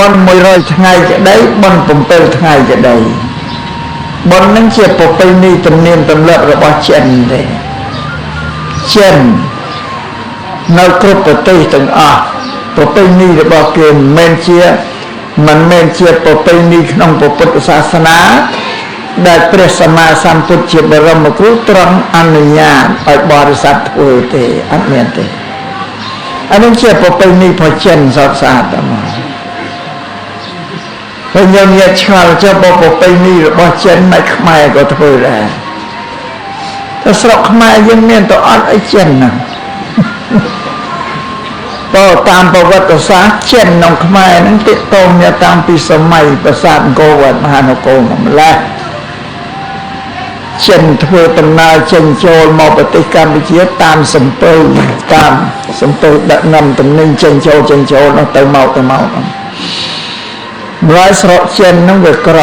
bon 100 ថ្ងៃជាដីbon 7 ថ្ងៃជាដីbonនឹងជាប្រពៃណីទំនៀមទម្លាប់របស់ចិនទេចិននៅគ្រប់ប្រទេសទាំងអស់ប្រពៃណីរបស់គេមិនមែនជាប្រពៃណីក្នុងពុទ្ធសាសនាដែលព្រះសម្មាសម្ពុទ្ធជាបរមគ្រូទ្រង់អនុញ្ញាតឲ្យបរិស័ទធ្វើទេអត់មានទេអានេះជាប្រពៃណីរបស់ចិនសតសាតមកហើយយើងនិយាយឆ្ងល់ចុះប្រពៃណីរបស់ចិននៅខ្មែរក៏ធ្វើដែរតែស្រុកខ្មែរយើងមានតែអត់អីចិនណាក៏តាមប្រវត្តិសាស្ត្រចិនក្នុងខ្មែរហ្នឹងទាក់ទងមកតាំងពីសម័យប្រាសាទអង្គរវត្តមហានគរមកម្ល៉េះចិនធ្វើដំណើរចេញចូលមកប្រទេសកម្ពុជាតាមសំពៅដឹកនាំទំនិញចេញចូលនោះទៅមកហ្នឹងម្ល៉េះស្រុកចិនហ្នឹងវាក្រ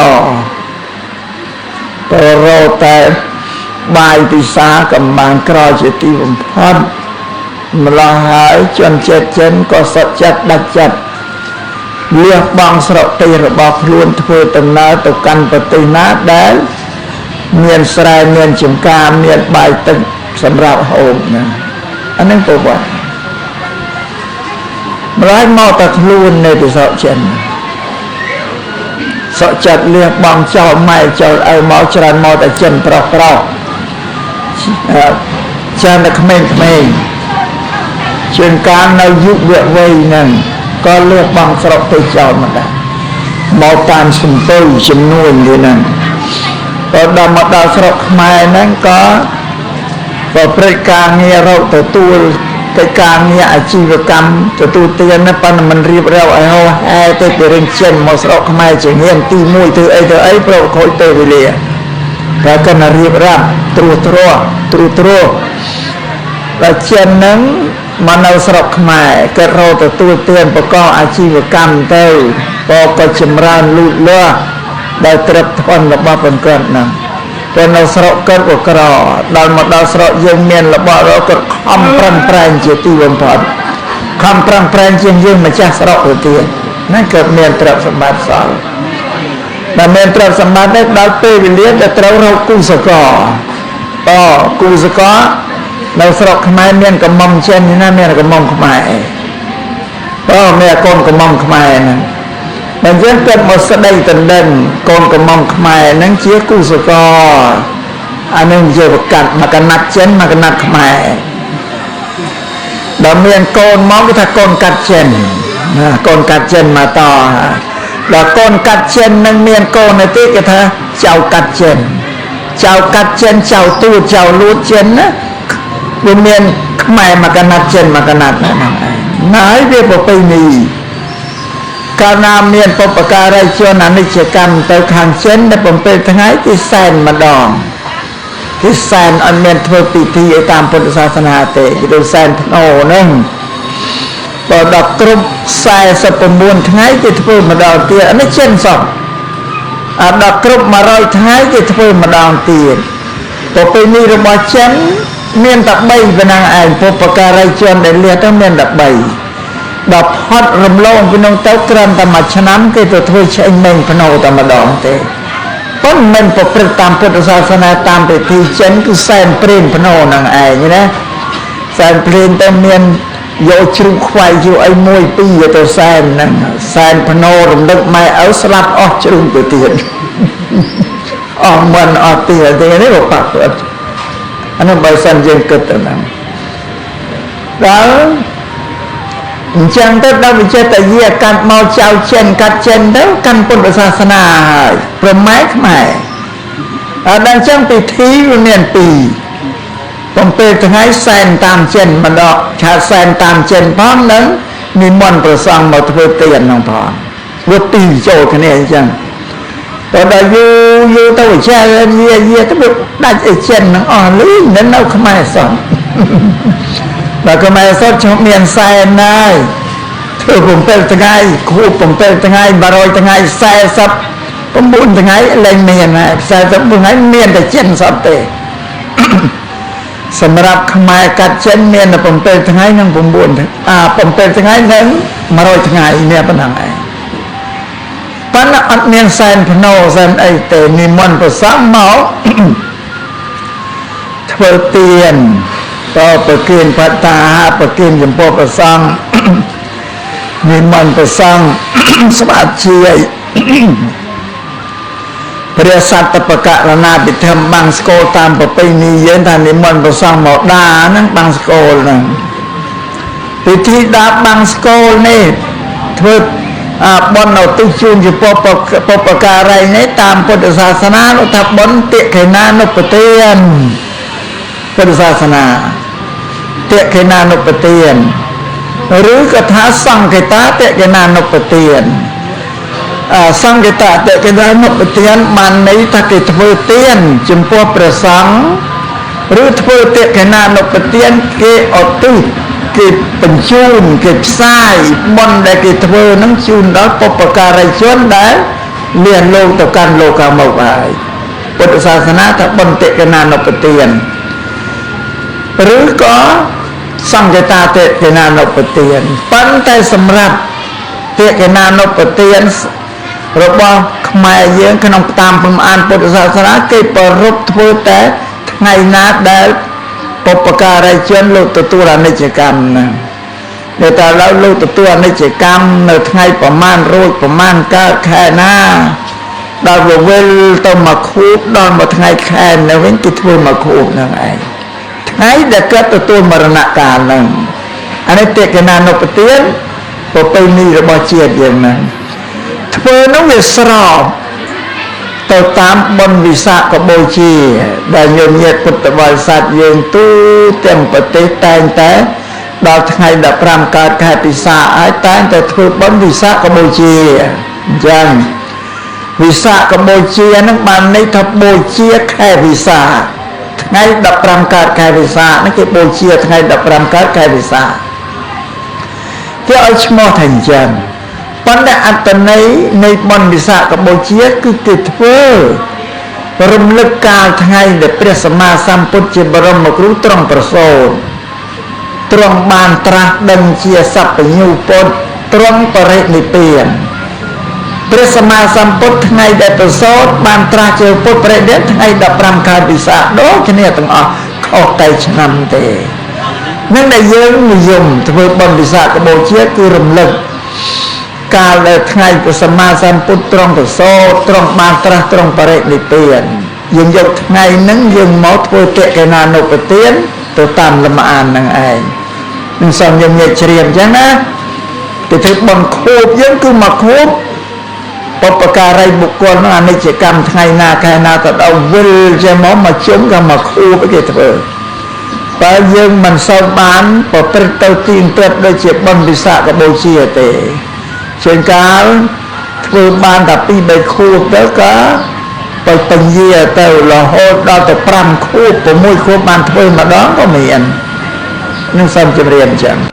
ទៅរកតែបាយពិសាកំបាំងក្រជាទីបំផុតម្ល៉េះហើយជនជាតិចិនក៏សុខចិត្តដាច់ចិត្តលះបង់ស្រុកទេសរបស់ខ្លួនធ្វើដំណើរទៅកាន់ប្រទេសណាដែលមានស្រែមានចម្ការមានបាយទឹកសម្រាប់ហូបណាអានេះប្រវត្តិម្ល៉េះមកតែខ្លួននៅទីស្រុកចិនសុខចិត្តលះបង់ចោលម៉ែចោលឪមកច្រើនមកតែចិនប្រុសច្រើនតែក្មេងជាងការនៅយុវវ័យហ្នឹងក៏លះបង់ស្រុកទៅចោលមកដែរមកតាមសំពៅចំនួននេះហ្នឹងក៏ដល់មកដល់ស្រុកខ្មែរហ្នឹងក៏ប្រព្រឹត្តការងាររកទទួលកិច្ចការងារអាជីវកម្មទទួលទានប៉ុន្តែមិនរៀបរយឲ្យហោហែទៅពីរឿងចិនមកស្រុកខ្មែរជាងទី1ធ្វើអីប្រកខូចទៅវេលាតែកណ្ណារៀបរាប់ត្រួសត្រាដល់ចិនហ្នឹងមកនៅស្រុកខ្មែរគាត់រកទទួលទានប្រកបអាជីវកម្មទៅក៏ចម្រើនលូតលាស់ដោយត្រឹមធនរបស់ប្រកបហ្នឹងតែនៅស្រុកគាត់ក៏ក្រដល់មកដល់ស្រុកយើងមានរបស់រកគាត់ខំប្រឹងប្រែងជាទីបំផុតខំប្រឹងប្រែងជាងយើងម្ចាស់ស្រុកទៅទៀតហ្នឹងគាត់មានទ្រព្យសម្បត្តិសល់តែមានទ្រព្យសម្បត្តិនេះដល់ពេលវេលាដែលត្រូវរកគូសកលគូសកលនៅស្រុកខ្មែរមានកំមុំចិនណាមានកំមុំខ្មែរមានកូនកំមុំខ្មែរហ្នឹងបើយើងគិតមកស្ដីដណ្ដឹងកូនកំមុំខ្មែរហ្នឹងជាគូសកលអានឹងជាប្រកាសមកកណាត់ចិនមកកណាត់ខ្មែរដល់មានកូនមកគេថាកូនកាត់ចិនណាកូនកាត់ចិនមកតដល់កូនកាត់ចិននឹងមានកូននៅទីគេថាចៅកាត់ចិនចៅកាត់ចិនចៅទូចៅលួចចិនណាវាមានខ្មែរមកកណាត់ចិនមកកណាត់ហ្នឹងហើយវាប្រពៃណីកាលណាមានបុព្វការីជនអនិច្ចកម្មទៅខាងចិននៅ7ថ្ងៃគេសែនម្ដងគេសែនអត់មានធ្វើពិធីឲ្យតាមពុទ្ធសាសនាទេគេទៅសែនភ្នោហ្នឹងបើដល់គ្រប់49ថ្ងៃគេធ្វើម្ដងទៀតអានេះចិនសពដល់គ្រប់100ថ្ងៃគេធ្វើម្ដងទៀតប្រពៃណីរបស់ចិនមានតែ3ប៉ុណ្ណឹងឯងបុព្វការីជនដែលលះទៅមានតែ3ដល់ផុតរំលងពីនោះទៅក្រឹមតែមួយឆ្នាំគេទៅធ្វើឆេញមេងភ្នោតែម្ដងទេប៉ុន្តែមិនប្រព្រឹត្តតាមពុទ្ធសាសនាតាមពិធីចិនគឺសែនព្រេនភ្នោហ្នឹងឯងណាសែនព្រេនទៅមានយកជ្រូកខ្វៃយកអីមួយពីរទៅសែនហ្នឹងសែនភ្នោរំលឹកម៉ែឪស្លាប់អស់ជ្រូកទៅទៀតអស់មិនអស់ទៀតទេនេះក៏បាក់អានោះបើសិនយើងគិតទៅហ្នឹងដល់អញ្ចឹងទៅដល់វិចេតយាកាត់មកចៅចិនកាត់ចិនទៅកាន់ពុទ្ធសាសនាហើយប្រម៉ែខ្មែរដល់អញ្ចឹងពិធីវាមាន7ថ្ងៃសែនតាមចិនម្ដងឆាសែនតាមចិនផងនឹងនិមន្តព្រះសង្ឃមកធ្វើទានហ្នឹងផងវាពីរចូលគ្នាអញ្ចឹងដល់យូរទៅចាយាទៅដាច់អីចិនហ្នឹងអស់លីងនៅខ្មែរសោះដល់ខ្មែរសោះឈប់មានសែនហើយធ្វើ7ថ្ងៃគូ7ថ្ងៃ100ថ្ងៃ49ថ្ងៃលែងមានហើយ49ថ្ងៃមានតែចិនសតទេសម្រាប់ខ្មែរកាត់ចិនមានតែ7ថ្ងៃនិង9ថ្ងៃ7ថ្ងៃនិង100ថ្ងៃនេះប៉ុណ្ណឹងឯង ប៉ុន្តែអត់មានសែនភ្នោសែនអីទេនិមន្តព្រះសង្ឃមកធ្វើទានតប្រគិនបតាប្រគិនចំពោះព្រះសង្ឃនិមន្តព្រះសង្ឃស្វាជាយព្រះសត្វបករណាពិធម្មបាំងស្គលតាមប្រពៃណីយើងថានិមន្តព្រះសង្ឃមកដាហ្នឹងបាំងស្គលហ្នឹងពិធីដាបាំងស្គលនេះធ្វើបុណ្យឧទ្ទិសជូនចំពោះបុព្វការីនេះតាមពុទ្ធសាសនានោះថាបុណ្យតិខេណានុបទានពុទ្ធសាសនាតិខេណានុបទានឬក៏ថាសង្ឃេតាតិខេណានុបទានសង្ឃេតាតិខេណានុបទានបានន័យថាគេធ្វើទានចំពោះព្រះសង្ឃឬធ្វើតិខេណានុបទានគេឧទ្ទិសគេបញ្ជូនគេផ្សាយបុណ្យដែលគេធ្វើនឹងជូនដល់បុព្វការីជនដែលលៀនលោកទៅកាន់លោកាមកហើយពុទ្ធសាសនាថាបុណ្យតិខេណានុបទានឬក៏សង្ឃេតាតិខេណានុបទានប៉ុន្តែសម្រាប់តិខេណានុបទានរបស់ខ្មែរយើងក្នុងតាមព្រមអានពុទ្ធសាសនាគេប្ររពធ្វើតែថ្ងៃណាដែលបុព្វការីជនលោកទទួលអនិច្ចកម្មណាដែលតែលោកទទួលអនិច្ចកម្មនៅថ្ងៃប្រមាណរួចប្រមាណកើតខែណាដល់វេលទៅមកខួបដល់មួយថ្ងៃខែនៅវិញគេធ្វើមកខួបហ្នឹងឯងថ្ងៃដែលកើតទទួលមរណកាលហ្នឹងអានេះតិខេណានុបទានប្រពៃណីរបស់ជាតិយើងហ្នឹងធ្វើនោះវាស្របទៅតាមបុណ្យវិសាខបូជាដែលញោមញាតិពុទ្ធបរិស័ទយើងទូទាំងប្រទេសតែងតែដល់ថ្ងៃ15កើតខែពិសាខហើយតែងតែធ្វើបុណ្យវិសាខបូជាអញ្ចឹងវិសាខបូជាហ្នឹងបានន័យថាបូជាខែវិសាខថ្ងៃ15កើតខែវិសាខហ្នឹងគេបូជាថ្ងៃ15កើតខែវិសាខគេឲ្យឈ្មោះថាអញ្ចឹងប៉ុន្តែអត្តន័យនៃបុណ្យវិសាខបូជាគឺគេធ្វើរំលឹកកាលថ្ងៃដែលព្រះសម្មាសម្ពុទ្ធជាបរមគ្រូទ្រង់ប្រសូតទ្រង់បានត្រាស់ដឹងជាសព្វញ្ញូពុទ្ធទ្រង់បរិនិព្វានព្រះសម្មាសម្ពុទ្ធថ្ងៃដែលប្រសូតបានត្រាស់ជាពុទ្ធបរិនិព្វានថ្ងៃ15កើតវិសាខដូចគ្នាទាំងអស់ខុសតែឆ្នាំទេនឹងដែលយើងនិយមធ្វើបុណ្យវិសាខបូជាគឺរំលឹកកាលដែលថ្ងៃព្រះសម្មាសម្ពុទ្ធទ្រង់ប្រសូតទ្រង់បានត្រាស់ទ្រង់បរិនិព្វានយើងយកថ្ងៃហ្នឹងយើងមកធ្វើតិខេណានុបទានទៅតាមលំអានហ្នឹងឯងនឹងសូមយើងងាកជ្រាបអញ្ចឹងណាទៅធ្វើបុណ្យខួបយើងគឺមកខួបបុព្វការីបុគ្គលនោះអនិច្ចកម្មថ្ងៃណាខែណាទៅដល់វិលចេះមកជុំក៏មកខួបគេធ្វើបើយើងមិនសូវបានប្រព្រឹត្តទៅទីព្រឹត្តដូចជាបុណ្យវិសាខបូជាទេជាងកាលធ្វើបានតែ2 3ខួបទៅក៏ទៅពញាទៅរហូតដល់ទៅ5ខួប6ខួបបានធ្វើម្ដងក៏មាននឹងសូមជម្រាបអញ្ចឹង